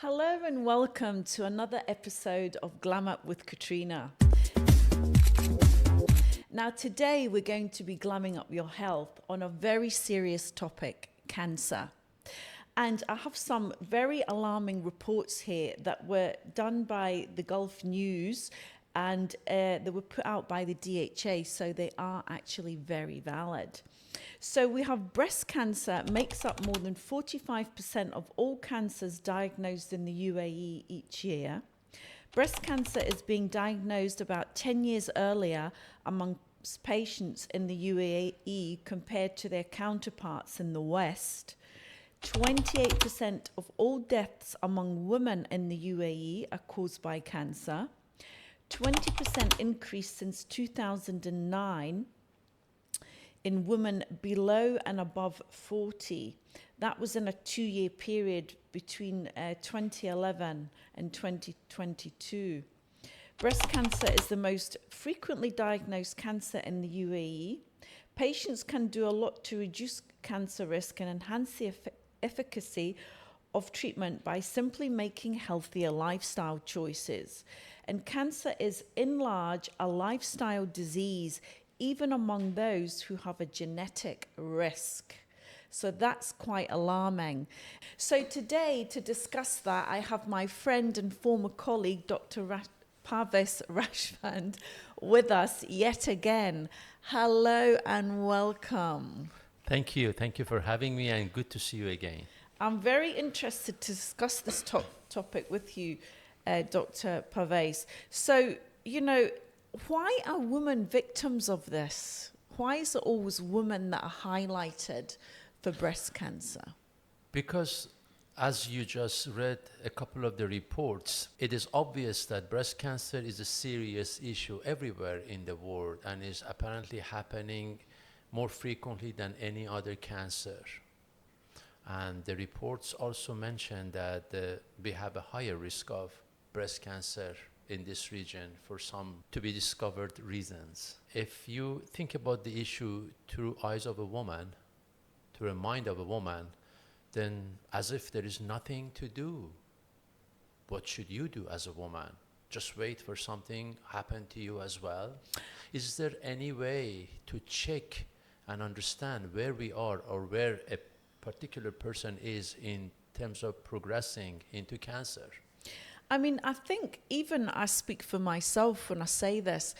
Hello and welcome to another episode of Glam Up with Katrina. Now today we're going to be glamming up your health on a very serious topic, cancer. And I have some very alarming reports here that were done by the Gulf News and they were put out by the DHA, so they are actually very valid. So we have breast cancer makes up more than 45% of all cancers diagnosed in the UAE each year. Breast cancer is being diagnosed about 10 years earlier among patients in the UAE compared to their counterparts in the West. 28% of all deaths among women in the UAE are caused by cancer. 20% increase since 2009 in women below and above 40. That was in a 2-year period between 2011 and 2022. Breast cancer is the most frequently diagnosed cancer in the UAE. Patients can do a lot to reduce cancer risk and enhance the efficacy of treatment by simply making healthier lifestyle choices. And cancer is, in large, a lifestyle disease, even among those who have a genetic risk. So that's quite alarming. So today, to discuss that, I have my friend and former colleague, Dr. Parviz with us yet again. Hello and welcome. Thank you. Thank you for having me, and good to see you again. I'm very interested to discuss this topic with you, Dr. Parviz. So, why are women victims of this? Why is it always women that are highlighted for breast cancer? Because as you just read a couple of the reports, it is obvious that breast cancer is a serious issue everywhere in the world and is apparently happening more frequently than any other cancer. And the reports also mention that we have a higher risk of breast cancer in this region for some to be discovered reasons. If you think about the issue through eyes of a woman, through a mind of a woman, then as if there is nothing to do. What should you do as a woman? Just wait for something happen to you as well? Is there any way to check and understand where we are or where a particular person is in terms of progressing into cancer? I mean, I think even I speak for myself when I say this,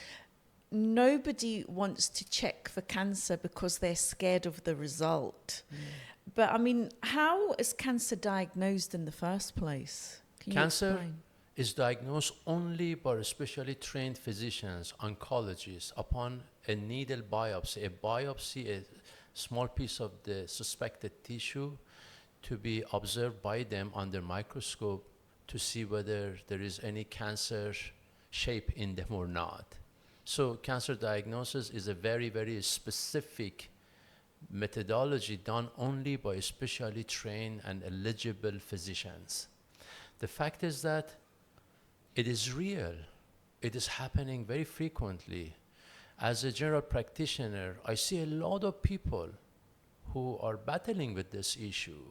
nobody wants to check for cancer because they're scared of the result. But I mean, how is cancer diagnosed in the first place? Cancer is diagnosed only by specially trained physicians, oncologists, upon a needle biopsy. A biopsy, a small piece of the suspected tissue to be observed by them under microscope to see whether there is any cancer shape in them or not. So cancer diagnosis is a very, very specific methodology done only by specially trained and eligible physicians. The fact is that it is real. It is happening very frequently. As a general practitioner, I see a lot of people who are battling with this issue.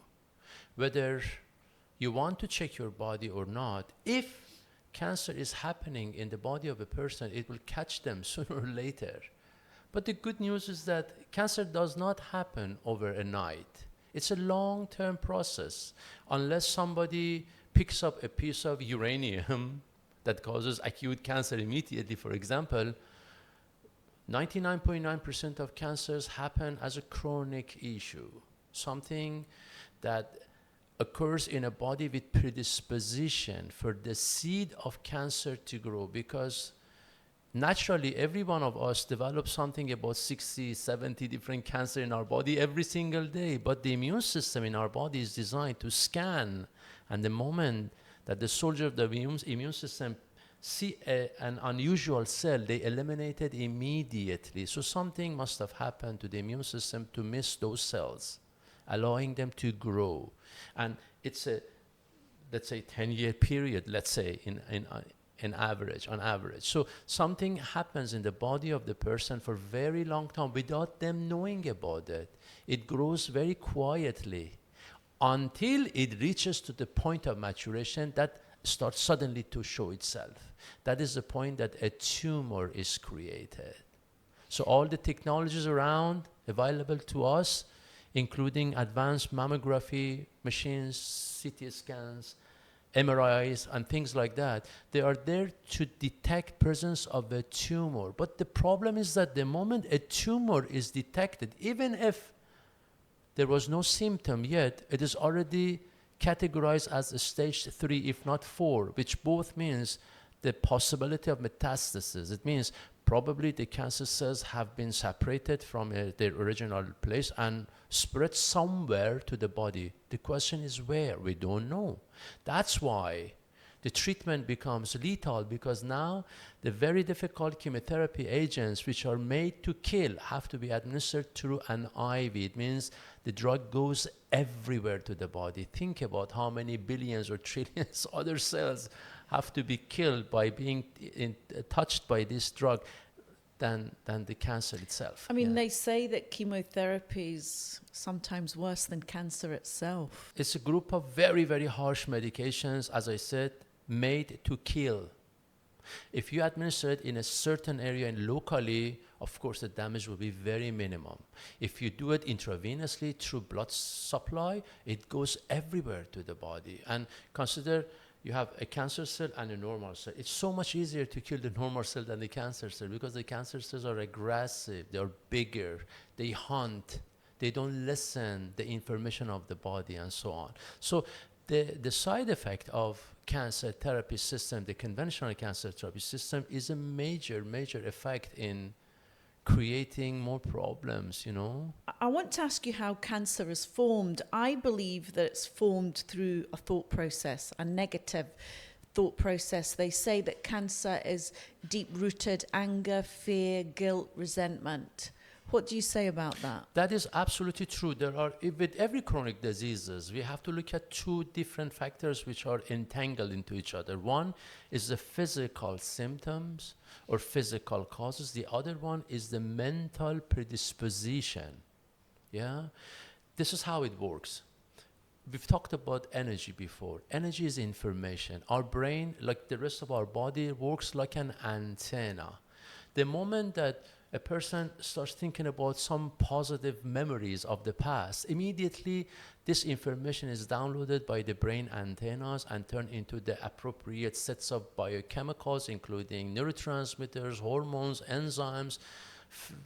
Whether you want to check your body or not, if cancer is happening in the body of a person, it will catch them sooner or later. But the good news is that cancer does not happen over a night. It's a long-term process. Unless somebody picks up a piece of uranium that causes acute cancer immediately, for example, 99.9% of cancers happen as a chronic issue, something that occurs in a body with predisposition for the seed of cancer to grow, because naturally every one of us develops something about 60, 70 different cancer in our body every single day, but the immune system in our body is designed to scan, and the moment that the soldier of the immune system see an unusual cell, they eliminate it immediately. So something must have happened to the immune system to miss those cells, allowing them to grow. And it's a, let's say, 10-year period, let's say, on average. So something happens in the body of the person for a very long time without them knowing about it. It grows very quietly. until it reaches to the point of maturation that starts suddenly to show itself. That is the point that a tumor is created. So all the technologies around available to us, including advanced mammography machines, CT scans, MRIs, and things like that, they are there to detect presence of a tumor. But the problem is that the moment a tumor is detected, even if there was no symptom yet, it is already categorized as a stage 3, if not 4, which both means the possibility of metastasis. It means probably the cancer cells have been separated from their original place and spread somewhere to the body. The question is where? We don't know. That's why the treatment becomes lethal, because now the very difficult chemotherapy agents which are made to kill have to be administered through an IV. It means the drug goes everywhere to the body. Think about how many billions or trillions other cells have to be killed by being touched by this drug than the cancer itself. I mean, they say that chemotherapy is sometimes worse than cancer itself. It's a group of very, very harsh medications, as I said, made to kill. If you administer it in a certain area and locally, of course, the damage will be very minimum. If you do it intravenously through blood supply, it goes everywhere to the body. And consider you have a cancer cell and a normal cell. It's so much easier to kill the normal cell than the cancer cell, because the cancer cells are aggressive, they're bigger, they hunt, they don't listen the information of the body, and so on. So the side effect of cancer therapy system, the conventional cancer therapy system, is a major, major effect in creating more problems, you know. I want to ask you how cancer is formed. I believe that it's formed through a thought process, a negative thought process. They say that cancer is deep-rooted anger, fear, guilt, resentment. What do you say about that? That is absolutely true. There are, with every chronic diseases, we have to look at two different factors which are entangled into each other. One is the physical symptoms or physical causes. The other one is the mental predisposition. Yeah? This is how it works. We've talked about energy before. Energy is information. Our brain, like the rest of our body, works like an antenna. The moment that a person starts thinking about some positive memories of the past, immediately this information is downloaded by the brain antennas and turned into the appropriate sets of biochemicals, including neurotransmitters, hormones, enzymes,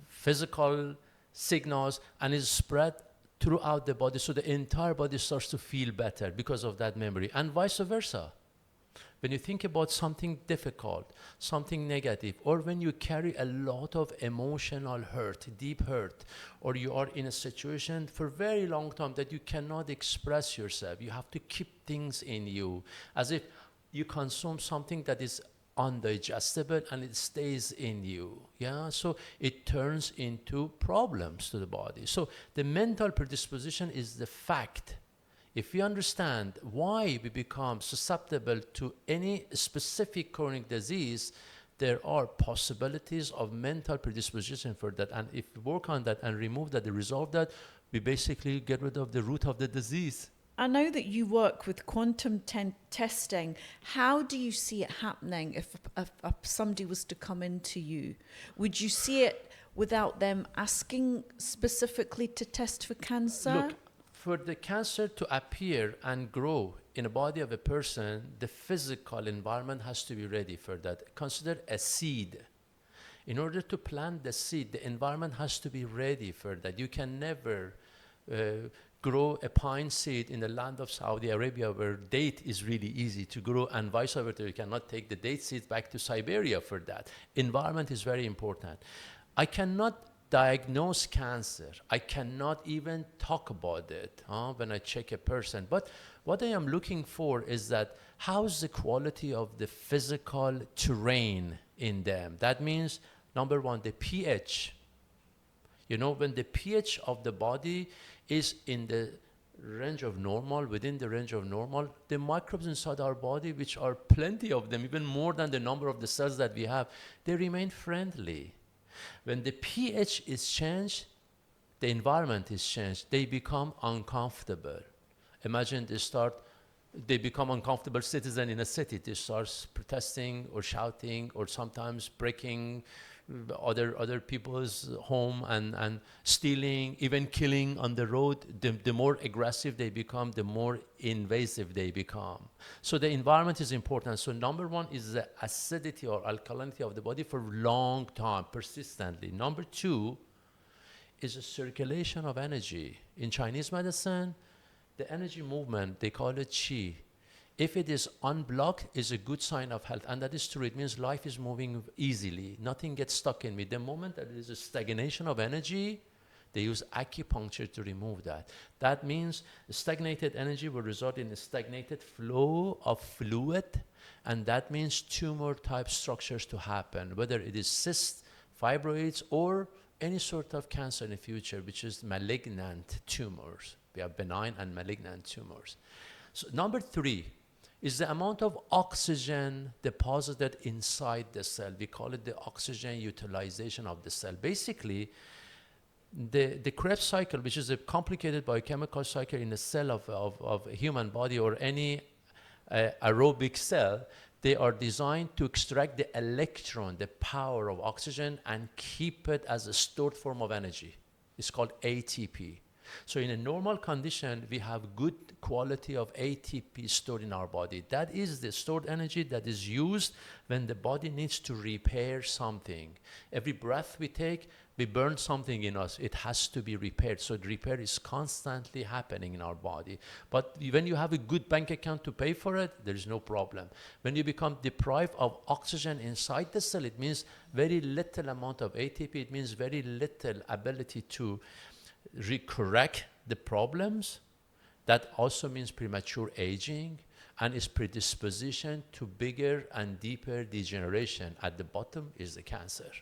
physical signals, and is spread throughout the body. So the entire body starts to feel better because of that memory, and vice versa. When you think about something difficult, something negative, or when you carry a lot of emotional hurt, deep hurt, or you are in a situation for a very long time that you cannot express yourself, you have to keep things in you, as if you consume something that is undigestible and it stays in you. Yeah, so it turns into problems to the body. So the mental predisposition is the fact. If we understand why we become susceptible to any specific chronic disease, there are possibilities of mental predisposition for that. And if we work on that and remove that, and resolve that, we basically get rid of the root of the disease. I know that you work with quantum testing. How do you see it happening if somebody was to come into you? Would you see it without them asking specifically to test for cancer? Look, for the cancer to appear and grow in the body of a person, the physical environment has to be ready for that. Consider a seed. In order to plant the seed, the environment has to be ready for that. You can never grow a pine seed in the land of Saudi Arabia, where date is really easy to grow, and vice versa. You cannot take the date seeds back to Siberia for that. Environment is very important. I cannot diagnose cancer. I cannot even talk about it when I check a person. But what I am looking for is that how's the quality of the physical terrain in them? That means, number one, the pH. You know, when the pH of the body is in the range of normal, within the range of normal, the microbes inside our body, which are plenty of them, even more than the number of the cells that we have, they remain friendly. When the pH is changed, the environment is changed, they become uncomfortable. Imagine they become uncomfortable citizen in a city. They start protesting or shouting or sometimes breaking other people's home and stealing, even killing on the road. The more aggressive they become, the more invasive they become. So the environment is important. So number one is the acidity or alkalinity of the body for long time, persistently. Number two is a circulation of energy. In Chinese medicine, the energy movement, they call it qi. If it is unblocked, is a good sign of health. And that is true. It means life is moving easily. Nothing gets stuck in me. The moment that there is a stagnation of energy, they use acupuncture to remove that. That means stagnated energy will result in a stagnated flow of fluid, and that means tumor-type structures to happen, whether it is cysts, fibroids, or any sort of cancer in the future, which is malignant tumors. We have benign and malignant tumors. So number three is the amount of oxygen deposited inside the cell. We call it the oxygen utilization of the cell. Basically, the Krebs cycle, which is a complicated biochemical cycle in the cell of a human body or any aerobic cell, they are designed to extract the electron, the power of oxygen, and keep it as a stored form of energy. It's called ATP. So in a normal condition, we have good quality of ATP stored in our body. That is the stored energy that is used when the body needs to repair something. Every breath we take, we burn something in us. It has to be repaired. So the repair is constantly happening in our body. But when you have a good bank account to pay for it, there is no problem. When you become deprived of oxygen inside the cell, it means very little amount of ATP. It means very little ability to correct the problems. That also means premature aging and is predisposition to bigger and deeper degeneration. At the bottom is the cancer.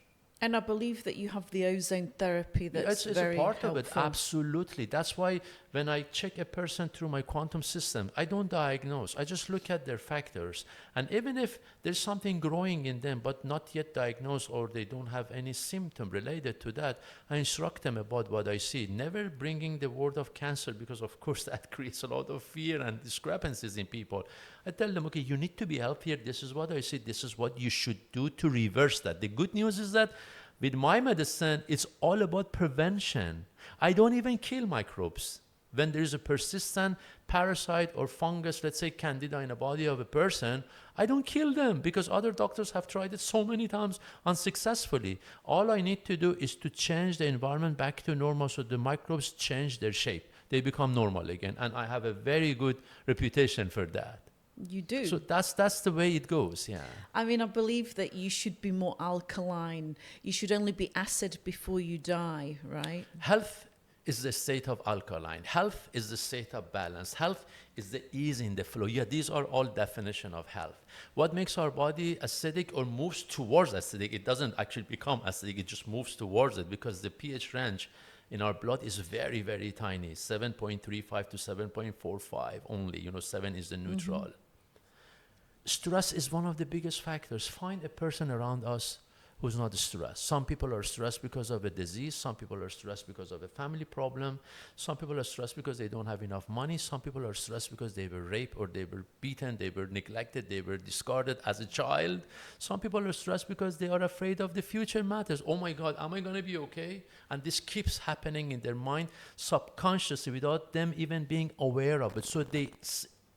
And I believe that you have the ozone therapy that's it's very a part helpful. of it, absolutely. That's why when I check a person through my quantum system, I don't diagnose. I just look at their factors. And even if there's something growing in them but not yet diagnosed or they don't have any symptom related to that, I instruct them about what I see. Never bringing the word of cancer because, of course, that creates a lot of fear and discrepancies in people. I tell them, okay, you need to be healthier. This is what I see. This is what you should do to reverse that. The good news is that with my medicine, it's all about prevention. I don't even kill microbes. When there is a persistent parasite or fungus, let's say candida in the body of a person, I don't kill them because other doctors have tried it so many times unsuccessfully. All I need to do is to change the environment back to normal so the microbes change their shape. They become normal again. And I have a very good reputation for that. You do. So that's the way it goes, yeah. I mean, I believe that you should be more alkaline. You should only be acid before you die, right? Health is the state of alkaline. Health is the state of balance. Health is the ease in the flow. Yeah, these are all definition of health. What makes our body acidic or moves towards acidic? It doesn't actually become acidic. It just moves towards it because the pH range in our blood is very, very tiny, 7.35 to 7.45 only. 7 is the neutral. Mm-hmm. Stress is one of the biggest factors. Find a person around us who's not stressed. Some people are stressed because of a disease. Some people are stressed because of a family problem. Some people are stressed because they don't have enough money. Some people are stressed because they were raped or they were beaten, they were neglected, they were discarded as a child. Some people are stressed because they are afraid of the future matters. Oh my God, am I going to be okay? And this keeps happening in their mind subconsciously without them even being aware of it. So they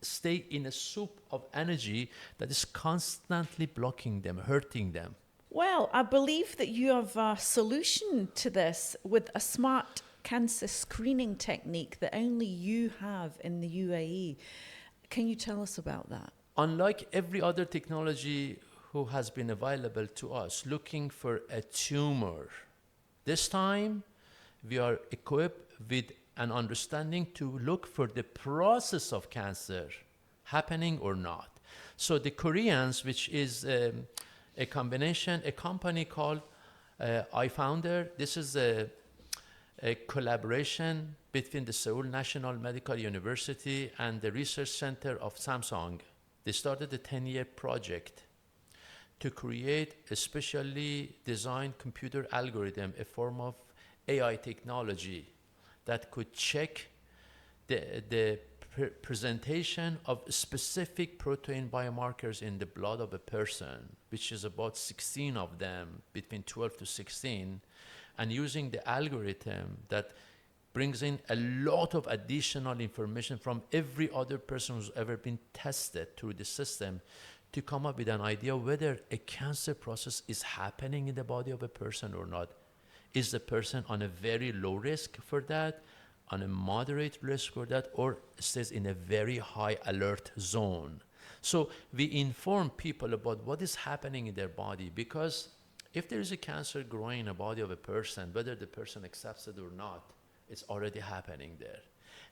stay in a soup of energy that is constantly blocking them, hurting them. Well, I believe that you have a solution to this with a smart cancer screening technique that only you have in the UAE. Can you tell us about that? Unlike every other technology who has been available to us looking for a tumor, this time we are equipped with an understanding to look for the process of cancer happening or not. So the Koreans, which is a company called iFounder. This is a collaboration between the Seoul National Medical University and the research center of Samsung. They started a 10-year project to create a specially designed computer algorithm, a form of AI technology that could check the presentation of specific protein biomarkers in the blood of a person, which is about 16 of them, between 12 to 16, and using the algorithm that brings in a lot of additional information from every other person who's ever been tested through the system to come up with an idea whether a cancer process is happening in the body of a person or not. Is the person on a very low risk for that, on a moderate risk for that, or stays in a very high alert zone? So we inform people about what is happening in their body, because if there is a cancer growing in the body of a person, whether the person accepts it or not, it's already happening there.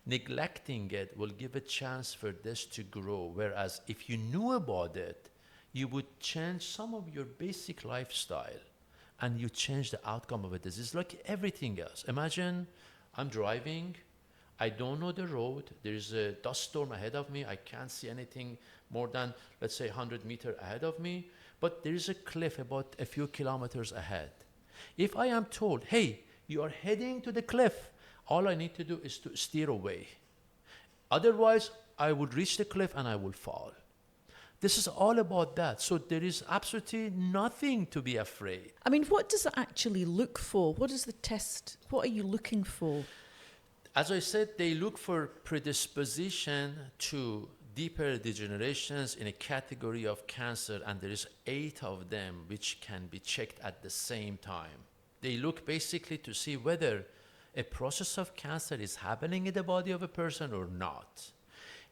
Neglecting it will give a chance for this to grow, whereas if you knew about it, you would change some of your basic lifestyle and you change the outcome of a disease like everything else. Imagine I'm driving, I don't know the road, there's a dust storm ahead of me, I can't see anything more than, let's say, 100 meters ahead of me, but there is a cliff about a few kilometers ahead. If I am told, hey, you are heading to the cliff, all I need to do is to steer away. Otherwise, I would reach the cliff and I will fall. This is all about that. So there is absolutely nothing to be afraid. I mean, what does it actually look for? What is the test? What are you looking for? As I said, they look for predisposition to deeper degenerations in a category of cancer, and there is 8 of them which can be checked at the same time. They look basically to see whether a process of cancer is happening in the body of a person or not.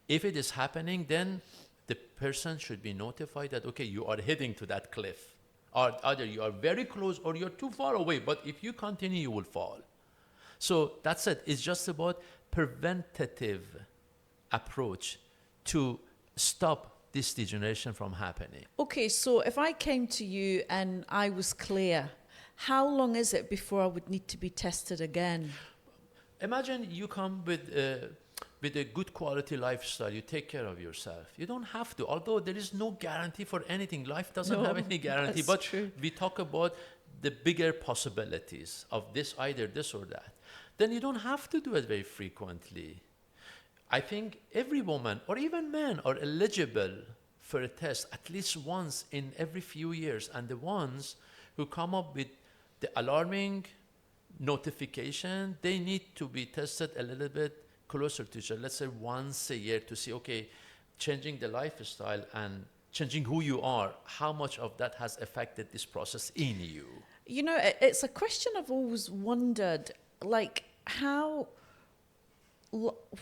If it is happening, then the person should be notified that, okay, you are heading to that cliff. Or either you are very close or you're too far away, but if you continue, you will fall. So that's it. It's just about preventative approach to stop this degeneration from happening. Okay, so if I came to you and I was clear, how long is it before I would need to be tested again? Imagine you come with a good quality lifestyle, you take care of yourself. You don't have to, although there is no guarantee for anything. Life doesn't have any guarantee, but true. We talk about the bigger possibilities of this, either this or that. Then you don't have to do it very frequently. I think every woman or even man are eligible for a test at least once in every few years. And the ones who come up with the alarming notification, they need to be tested a little bit closer to each other, let's say once a year, to see, okay, changing the lifestyle and changing who you are, how much of that has affected this process in you? You know, it's a question I've always wondered, like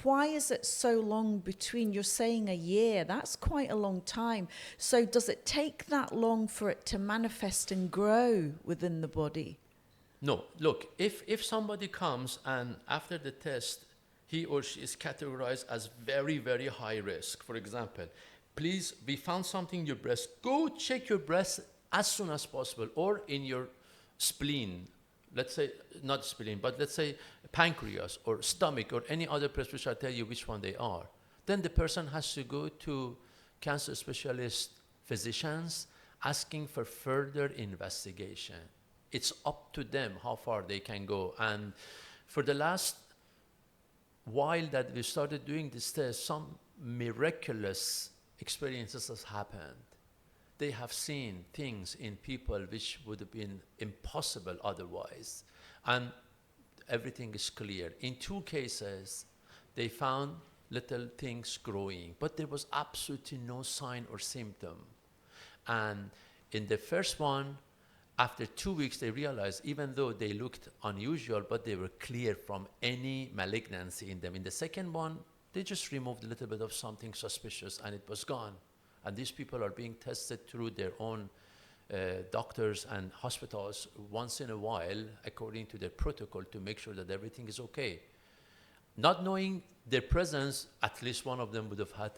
why is it so long between, you're saying a year, that's quite a long time. So does it take that long for it to manifest and grow within the body? No, look, if somebody comes and after the test, he or she is categorized as very, very high risk, for example, please, we found something in your breast, go check your breast as soon as possible, or in your spleen, let's say, not spleen, but let's say pancreas or stomach or any other place, which I'll tell you which one they are. Then the person has to go to cancer specialist physicians asking for further investigation. It's up to them how far they can go. And for the last while that we started doing this test, some miraculous experiences has happened. They have seen things in people which would have been impossible otherwise. And everything is clear. In 2 cases, they found little things growing, but there was absolutely no sign or symptom. And in the first one, after 2 weeks, they realized, even though they looked unusual, but they were clear from any malignancy in them. In the second one, they just removed a little bit of something suspicious and it was gone. And these people are being tested through their own doctors and hospitals once in a while, according to their protocol, to make sure that everything is okay. Not knowing their presence, at least one of them would have had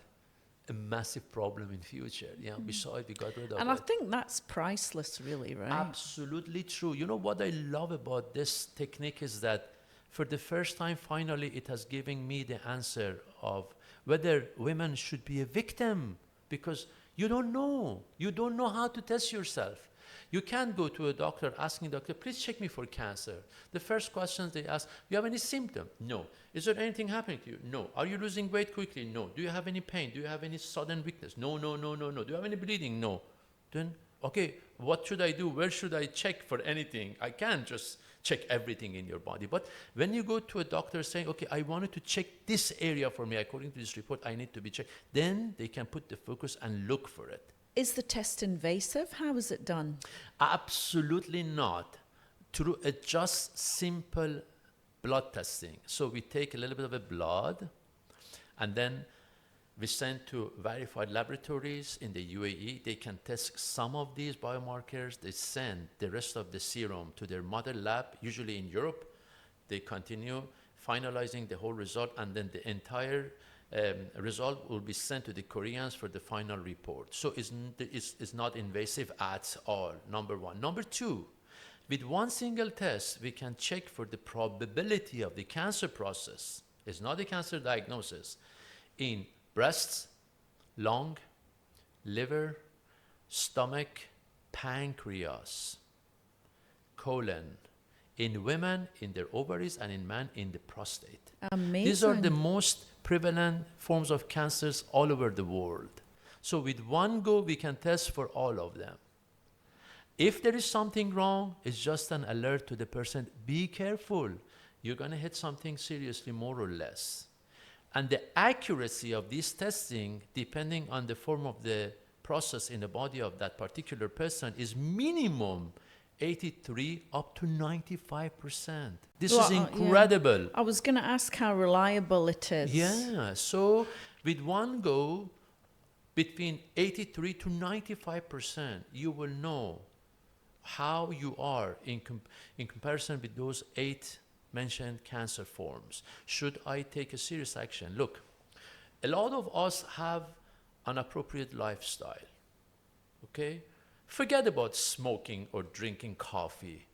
a massive problem in future. Yeah, we saw it, we got rid of it. And I think that's priceless, really, right? Absolutely true. You know what I love about this technique is that for the first time, finally, it has given me the answer of whether women should be a victim, because you don't know. You don't know how to test yourself. You can't go to a doctor asking doctor, please check me for cancer. The first questions they ask, do you have any symptom? No. Is there anything happening to you? No. Are you losing weight quickly? No. Do you have any pain? Do you have any sudden weakness? No, no, no, no, no. Do you have any bleeding? No. Then, okay, what should I do? Where should I check for anything? I can't just check everything in your body. But when you go to a doctor saying, okay, I wanted to check this area for me, according to this report, I need to be checked, then they can put the focus and look for it. Is the test invasive? How is it done? Absolutely not. Through a just simple blood testing. So we take a little bit of a blood, and then we send to verified laboratories in the UAE. They can test some of these biomarkers. They send the rest of the serum to their mother lab, usually in Europe. They continue finalizing the whole result, and then the entire result will be sent to the Koreans for the final report. So it's not invasive at all, number one. Number two, with one single test, we can check for the probability of the cancer process. It's not a cancer diagnosis. In breasts, lung, liver, stomach, pancreas, colon, in women, in their ovaries, and in men, in the prostate. Amazing. These are the most prevalent forms of cancers all over the world. So with one go, we can test for all of them. If there is something wrong, it's just an alert to the person, be careful. You're gonna hit something seriously, more or less. And the accuracy of this testing, depending on the form of the process in the body of that particular person, is minimum 83 up to 95%. This is incredible. Yeah. I was going to ask how reliable it is. Yeah, so with one go, between 83 to 95%, you will know how you are in comparison with those 8 mentioned cancer forms. Should I take a serious action? Look, a lot of us have an appropriate lifestyle, okay? Forget about smoking or drinking coffee.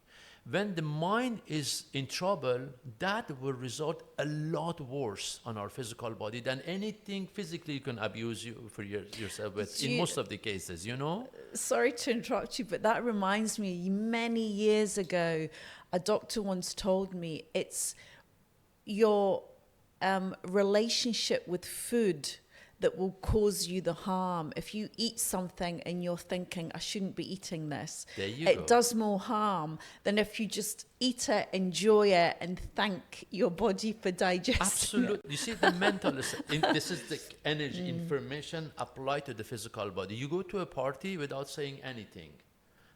When the mind is in trouble, that will result a lot worse on our physical body than anything physically you can abuse you for yourself with, in most of the cases, you know? Sorry to interrupt you, but that reminds me, many years ago, a doctor once told me it's your relationship with food that will cause you the harm. If you eat something and you're thinking, I shouldn't be eating this, it does more harm than if you just eat it, enjoy it, and thank your body for digesting Absolutely. it. You see, the mental, this is the energy, information applied to the physical body. You go to a party without saying anything.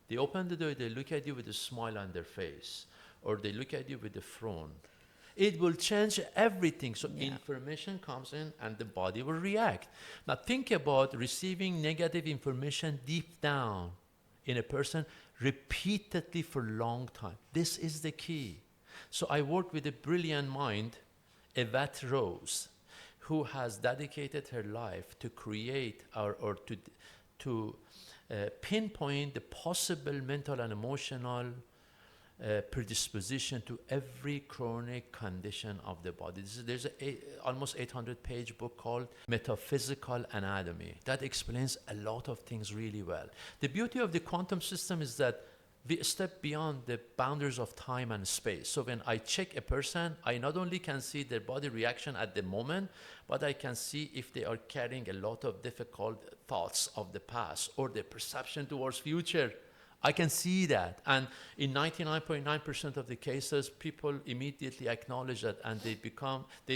They open the door, they look at you with a smile on their face, or they look at you with a frown. It will change everything. So information comes in and the body will react. Now think about receiving negative information deep down in a person repeatedly for a long time. This is the key. So I work with a brilliant mind, Yvette Rose, who has dedicated her life to create or to pinpoint the possible mental and emotional predisposition to every chronic condition of the body. There's a almost 800-page book called Metaphysical Anatomy that explains a lot of things really well. The beauty of the quantum system is that we step beyond the boundaries of time and space. So when I check a person, I not only can see their body reaction at the moment, but I can see if they are carrying a lot of difficult thoughts of the past or their perception towards future. I can see that, and in 99.9% of the cases, people immediately acknowledge that, and they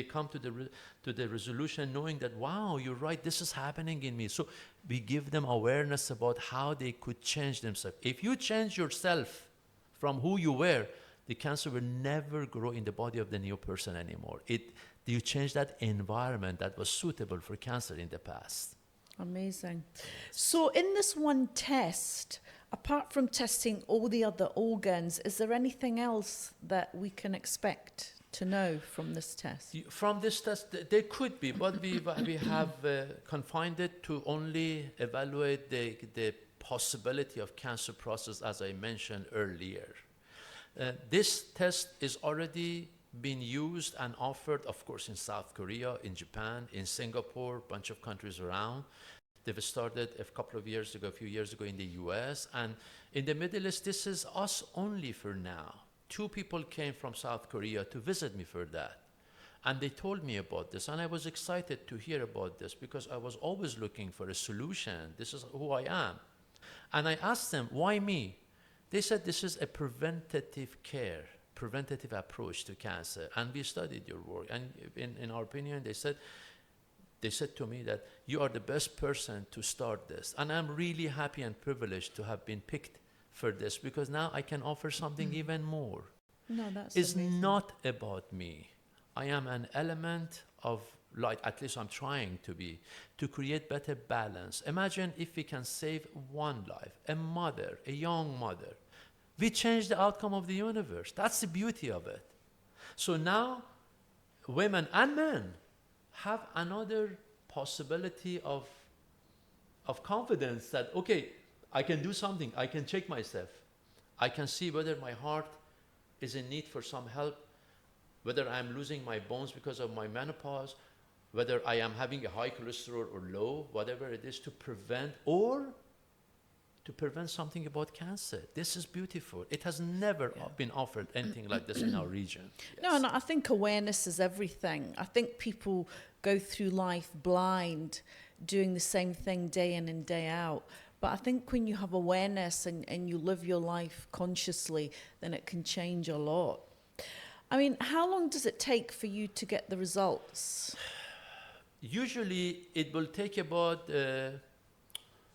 come to the resolution knowing that, wow, you're right, this is happening in me. So we give them awareness about how they could change themselves. If you change yourself from who you were, the cancer will never grow in the body of the new person anymore. You change that environment that was suitable for cancer in the past. Amazing. So in this one test, apart from testing all the other organs, is there anything else that we can expect to know from this test? From this test, there could be, but we have confined it to only evaluate the possibility of cancer process, as I mentioned earlier. This test is already been used and offered, of course, in South Korea, in Japan, in Singapore, a bunch of countries around. They've started a couple of years ago, a few years ago in the US. And in the Middle East, this is us only for now. 2 people came from South Korea to visit me for that. And they told me about this. And I was excited to hear about this because I was always looking for a solution. This is who I am. And I asked them, why me? They said this is a preventative care, preventative approach to cancer. And we studied your work. And in our opinion, they said to me that you are the best person to start this. And I'm really happy and privileged to have been picked for this because now I can offer something even more. No, that's It's amazing. not about me. I am an element of light, at least I'm trying to be, to create better balance. Imagine if we can save one life, a mother, a young mother. We change the outcome of the universe. That's the beauty of it. So now, women and men have another possibility of confidence that, okay, I can do something, I can check myself. I can see whether my heart is in need for some help, whether I'm losing my bones because of my menopause, whether I am having a high cholesterol or low, whatever it is, to prevent something about cancer. This is beautiful. It has never been offered anything like this in our region. No, and I think awareness is everything. I think people go through life blind, doing the same thing day in and day out. But I think when you have awareness and you live your life consciously, then it can change a lot. I mean, how long does it take for you to get the results? Usually, it will take about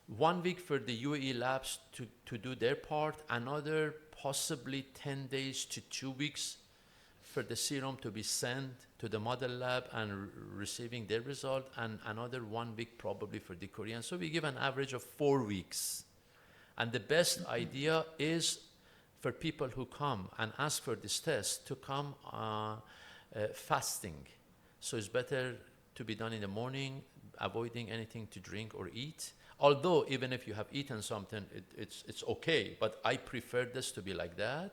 1 week for the UAE labs to do their part, another possibly 10 days to 2 weeks for the serum to be sent to the model lab and receiving their result, and another 1 week probably for the Korean. So we give an average of 4 weeks. And the best idea is for people who come and ask for this test to come fasting. So it's better to be done in the morning, avoiding anything to drink or eat. Although even if you have eaten something, it's okay. But I prefer this to be like that.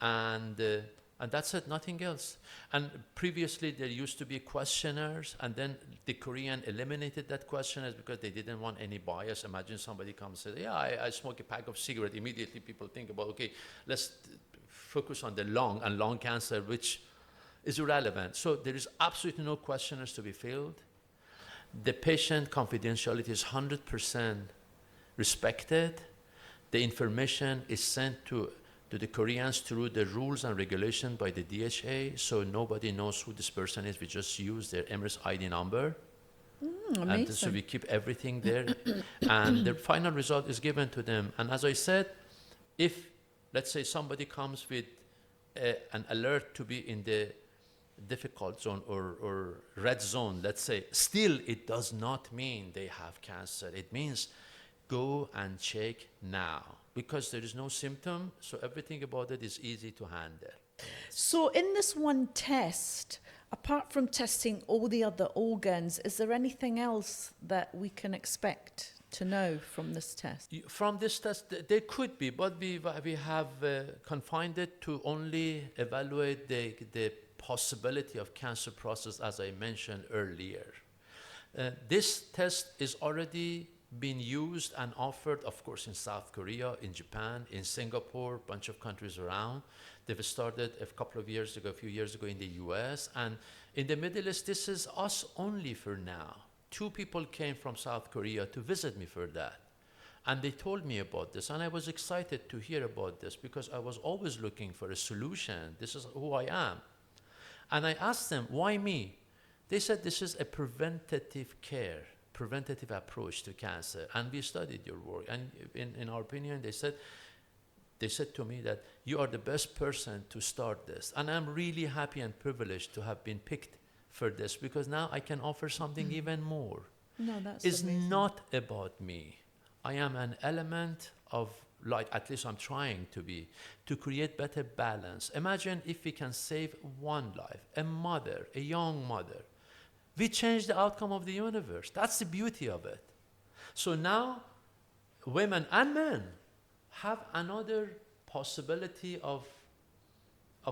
And that's it, nothing else. And previously there used to be questionnaires, and then the Korean eliminated that questionnaires because they didn't want any bias. Imagine somebody comes and says, yeah, I smoke a pack of cigarette. Immediately people think about, okay, let's focus on the lung and lung cancer, which is irrelevant. So there is absolutely no questionnaires to be filled. The patient confidentiality is 100% respected. The information is sent to the Koreans through the rules and regulation by the DHA, so nobody knows who this person is. We just use their Emirates ID number. Amazing. And so we keep everything there. And the final result is given to them. And as I said, if, let's say, somebody comes with an alert to be in the difficult zone or red zone, let's say, still it does not mean they have cancer. It means go and check now, because there is no symptom, so everything about it is easy to handle. So in this one test, apart from testing all the other organs, is there anything else that we can expect to know from this test? From this test, there could be, but we have confined it to only evaluate the possibility of cancer process, as I mentioned earlier. This test is already been used and offered, of course, in South Korea, in Japan, in Singapore, a bunch of countries around. They've started a few years ago in the US. And in the Middle East, this is us only for now. 2 people came from South Korea to visit me for that. And they told me about this. And I was excited to hear about this because I was always looking for a solution. This is who I am. And I asked them, why me? They said this is a preventative care, preventative approach to cancer. And we studied your work. And in our opinion, they said to me that you are the best person to start this. And I'm really happy and privileged to have been picked for this because now I can offer something even more. No, that's It's amazing. not about me. I am an element of light, at least I'm trying to be, to create better balance. Imagine if we can save one life, a mother, a young mother. We change the outcome of the universe. That's the beauty of it. So now, women and men have another possibility of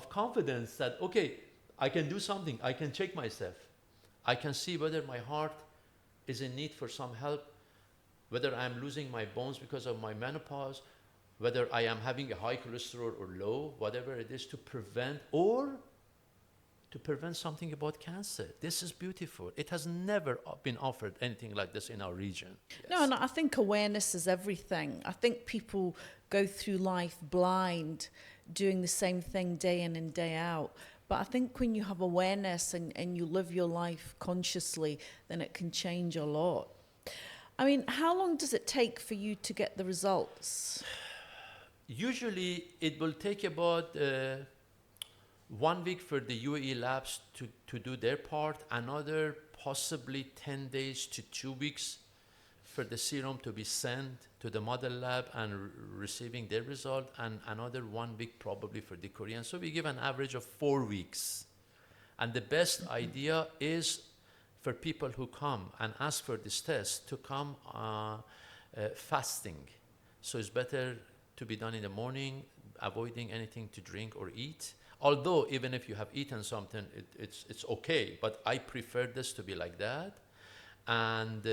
confidence that, okay, I can do something, I can check myself. I can see whether my heart is in need for some help, whether I'm losing my bones because of my menopause, whether I am having a high cholesterol or low, whatever it is, to prevent something about cancer. This is beautiful. It has never been offered anything like this in our region. No, and I think awareness is everything. I think people go through life blind, doing the same thing day in and day out. But I think when you have awareness and you live your life consciously, then it can change a lot. I mean, how long does it take for you to get the results? Usually, it will take about 1 week for the UAE labs to do their part, another possibly 10 days to 2 weeks for the serum to be sent to the model lab and receiving their result, and another 1 week probably for the Korean. So we give an average of 4 weeks. And the best idea is for people who come and ask for this test to come fasting. So it's better to be done in the morning, avoiding anything to drink or eat. Although even if you have eaten something, it's okay. But I prefer this to be like that, and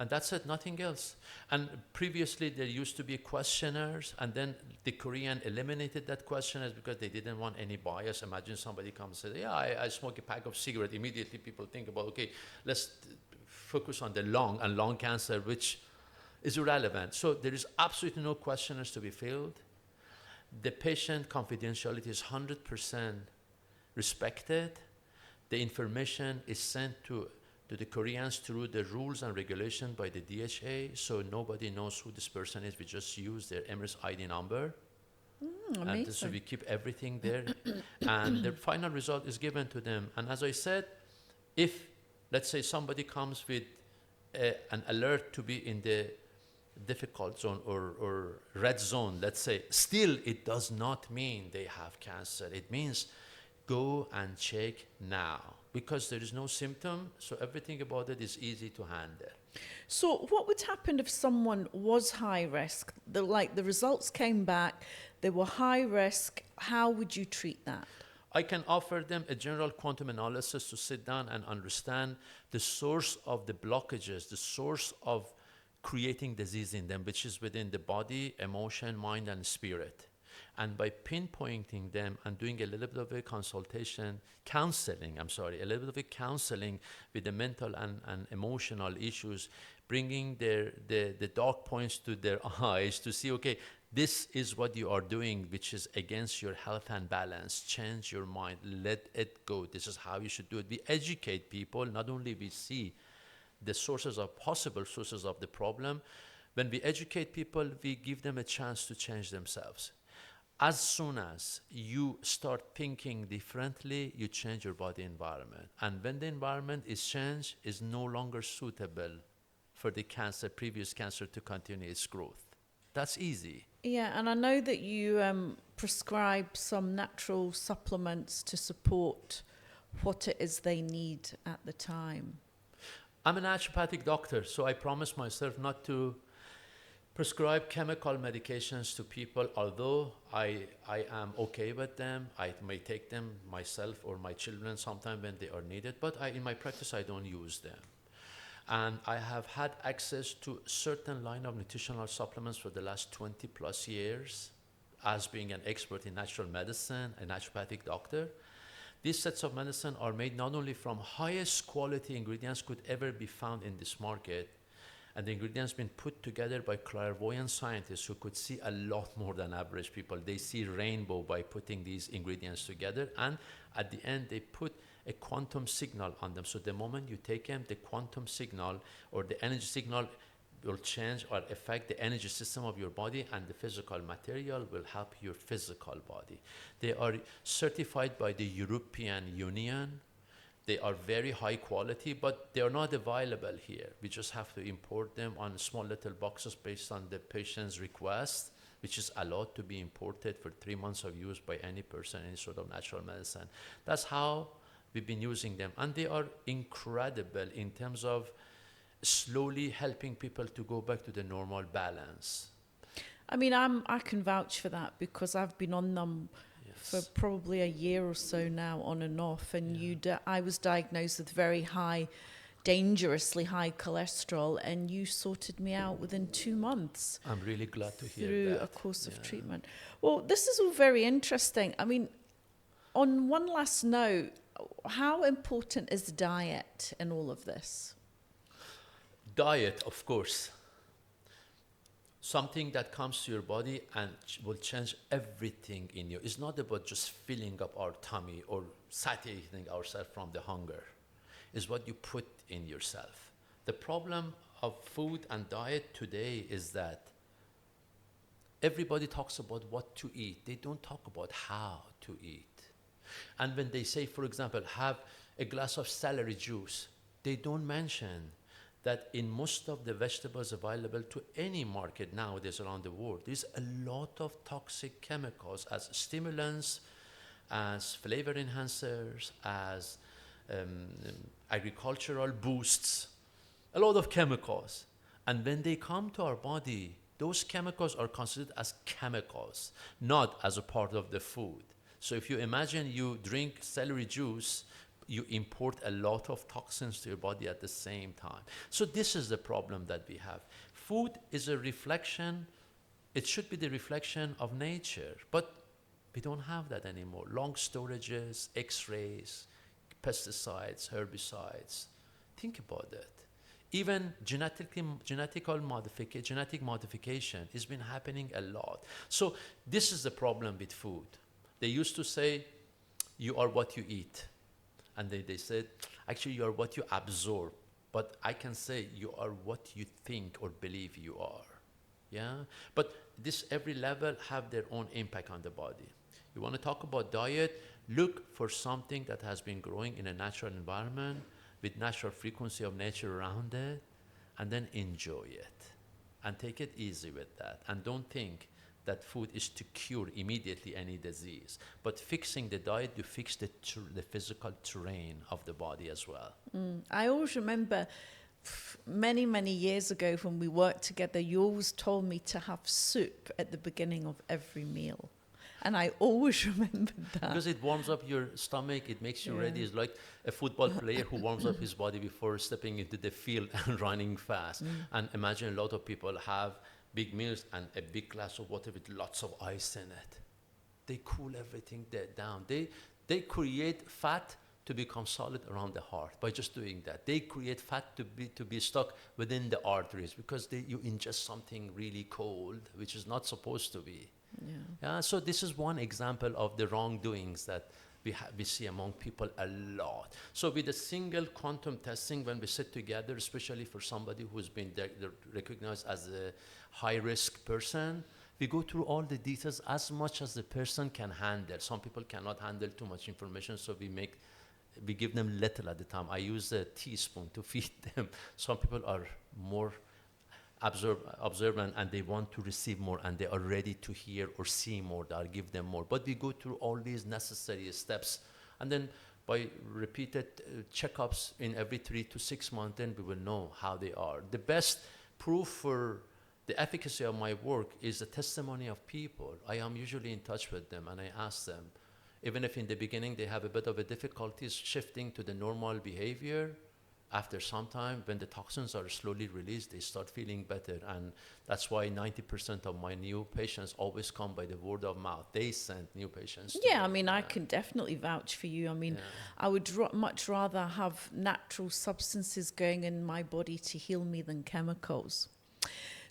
that's it, nothing else. And previously there used to be questionnaires, and then the Korean eliminated that questionnaires because they didn't want any bias. Imagine somebody comes and says, "Yeah, I smoke a pack of cigarette." Immediately people think about, okay, let's focus on the lung and lung cancer, which is irrelevant. So there is absolutely no questionnaires to be filled. The patient confidentiality is 100% respected. The information is sent to the Koreans through the rules and regulation by the DHA, so nobody knows who this person is. We just use their Emirates ID number. And so we keep everything there. And the final result is given to them. And as I said, if, let's say, somebody comes with an alert to be in the difficult zone or red zone, let's say, still it does not mean they have cancer. It means go and check now, because there is no symptom, so everything about it is easy to handle. So what would happen if someone was high risk? The results came back, they were high risk. How would you treat that? I can offer them a general quantum analysis to sit down and understand the source of the blockages, the source of creating disease in them, which is within the body, emotion, mind, and spirit. And by pinpointing them and doing a little bit of a counseling with the mental and emotional issues, bringing the dark points to their eyes to see, okay, this is what you are doing, which is against your health and balance. Change your mind, let it go. This is how you should do it. We educate people, not only we see the possible sources of the problem. When we educate people, we give them a chance to change themselves. As soon as you start thinking differently, you change your body environment. And when the environment is changed, is no longer suitable for the previous cancer to continue its growth. That's easy. Yeah, and I know that you prescribe some natural supplements to support what it is they need at the time. I'm a naturopathic doctor, so I promise myself not to prescribe chemical medications to people, although I am okay with them. I may take them myself or my children sometime when they are needed, but in my practice I don't use them. And I have had access to certain line of nutritional supplements for the last 20 plus years as being an expert in natural medicine, a naturopathic doctor. These sets of medicine are made not only from highest quality ingredients could ever be found in this market, and the ingredients been put together by clairvoyant scientists who could see a lot more than average people. They see rainbow by putting these ingredients together, and at the end they put a quantum signal on them. So the moment you take them, the quantum signal or the energy signal will change or affect the energy system of your body, and the physical material will help your physical body. They are certified by the European Union. They are very high quality, but they are not available here. We just have to import them on small little boxes based on the patient's request, which is allowed to be imported for 3 months of use by any person, any sort of natural medicine. That's how we've been using them. And they are incredible in terms of slowly helping people to go back to the normal balance. I mean, I can vouch for that because I've been on them for probably a year or so now, on and off. And I was diagnosed with very high dangerously high cholesterol, and you sorted me out within 2 months I'm really glad to hear through that. a course of Yeah. treatment. Well, this is all very interesting. I mean, on one last note, how important is diet in all of this? Diet, of course, something that comes to your body and will change everything in you. It's not about just filling up our tummy or satiating ourselves from the hunger. It's what you put in yourself. The problem of food and diet today is that everybody talks about what to eat. They don't talk about how to eat. And when they say, for example, have a glass of celery juice, they don't mention that in most of the vegetables available to any market nowadays around the world, there's a lot of toxic chemicals as stimulants, as flavor enhancers, as agricultural boosts, a lot of chemicals. And when they come to our body, those chemicals are considered as chemicals, not as a part of the food. So if you imagine you drink celery juice, you import a lot of toxins to your body at the same time. So this is the problem that we have. Food is a reflection, it should be the reflection of nature, but we don't have that anymore. Long storages, X-rays, pesticides, herbicides. Think about that. Even genetic modification has been happening a lot. So this is the problem with food. They used to say, you are what you eat. And they said, actually, you are what you absorb. But I can say you are what you think or believe you are. Yeah? But this every level have their own impact on the body. You want to talk about diet, look for something that has been growing in a natural environment with natural frequency of nature around it, and then enjoy it. And take it easy with that. And don't think that food is to cure immediately any disease. But fixing the diet, you fix the physical terrain of the body as well. I always remember many, many years ago when we worked together, you always told me to have soup at the beginning of every meal. And I always remembered that. Because it warms up your stomach, it makes you ready. It's like a football player who warms up his body before stepping into the field and running fast. And imagine a lot of people have big meals and a big glass of water with lots of ice in it. They cool everything down. They create fat to become solid around the heart by just doing that. They create fat to be stuck within the arteries because you ingest something really cold, which is not supposed to be. Yeah. So this is one example of the wrongdoings that we see among people a lot. So with a single quantum testing, when we sit together, especially for somebody who's been recognized as a high-risk person, we go through all the details as much as the person can handle. Some people cannot handle too much information, so we give them little at the time. I use a teaspoon to feed them. Some people are more observant and they want to receive more and they are ready to hear or see more. I'll give them more. But we go through all these necessary steps, and then by repeated checkups in every 3 to 6 months, then we will know how they are. The best proof for the efficacy of my work is the testimony of people. I am usually in touch with them and I ask them, even if in the beginning they have a bit of a difficulty shifting to the normal behavior, after some time, when the toxins are slowly released, they start feeling better. And that's why 90% of my new patients always come by the word of mouth. They send new patients to Yeah, me. I mean, I can definitely vouch for you. I mean, I would much rather have natural substances going in my body to heal me than chemicals.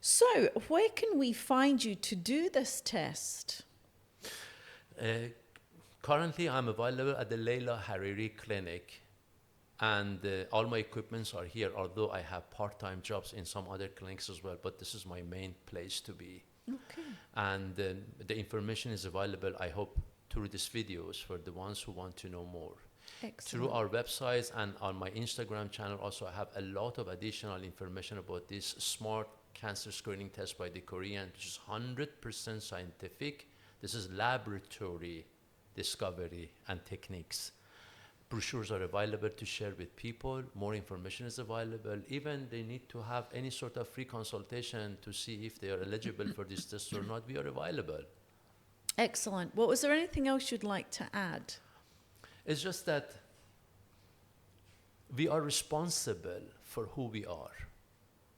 So, where can we find you to do this test? Currently, I'm available at the Leila Hariri Clinic. And all my equipments are here, although I have part-time jobs in some other clinics as well, but this is my main place to be. Okay. And the information is available, I hope, through these videos for the ones who want to know more. Excellent. Through our websites and on my Instagram channel, also I have a lot of additional information about this smart cancer screening test by the Korean, which is 100% scientific. This is laboratory discovery and techniques. Brochures are available to share with people. More information is available. Even they need to have any sort of free consultation to see if they are eligible for this test or not. We are available. Excellent. Well, was there anything else you'd like to add? It's just that We are responsible for who we are.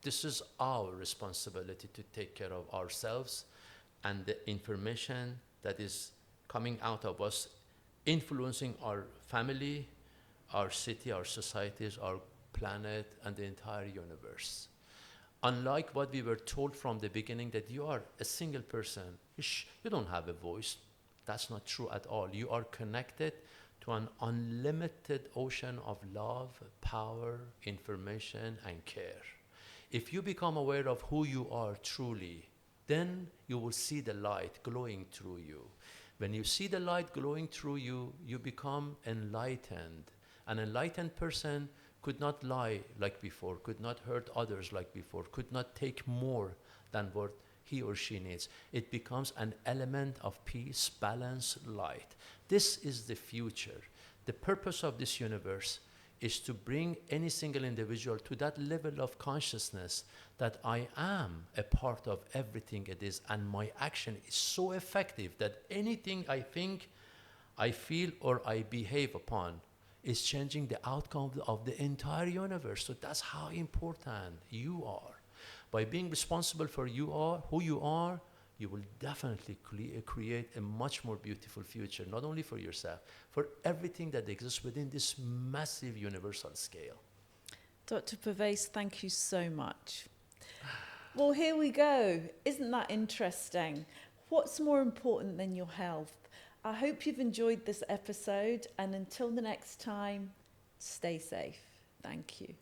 This is our responsibility to take care of ourselves and the information that is coming out of us, influencing our family, our city, our societies, our planet, and the entire universe. Unlike what we were told from the beginning, that you are a single person, you don't have a voice. That's not true at all. You are connected to an unlimited ocean of love, power, information, and care. If you become aware of who you are truly, then you will see the light glowing through you. When you see the light glowing through you, you become enlightened. An enlightened person could not lie like before, could not hurt others like before, could not take more than what he or she needs. It becomes an element of peace, balance, light. This is the future. The purpose of this universe is to bring any single individual to that level of consciousness that I am a part of everything it is, and my action is so effective that anything I think, I feel, or I behave upon is changing the outcome of the entire universe. So that's how important you are. By being responsible for who you are, you will definitely create a much more beautiful future, not only for yourself, for everything that exists within this massive universal scale. Dr. Parviz, thank you so much. Well, here we go. Isn't that interesting? What's more important than your health? I hope you've enjoyed this episode, and until the next time, stay safe. Thank you.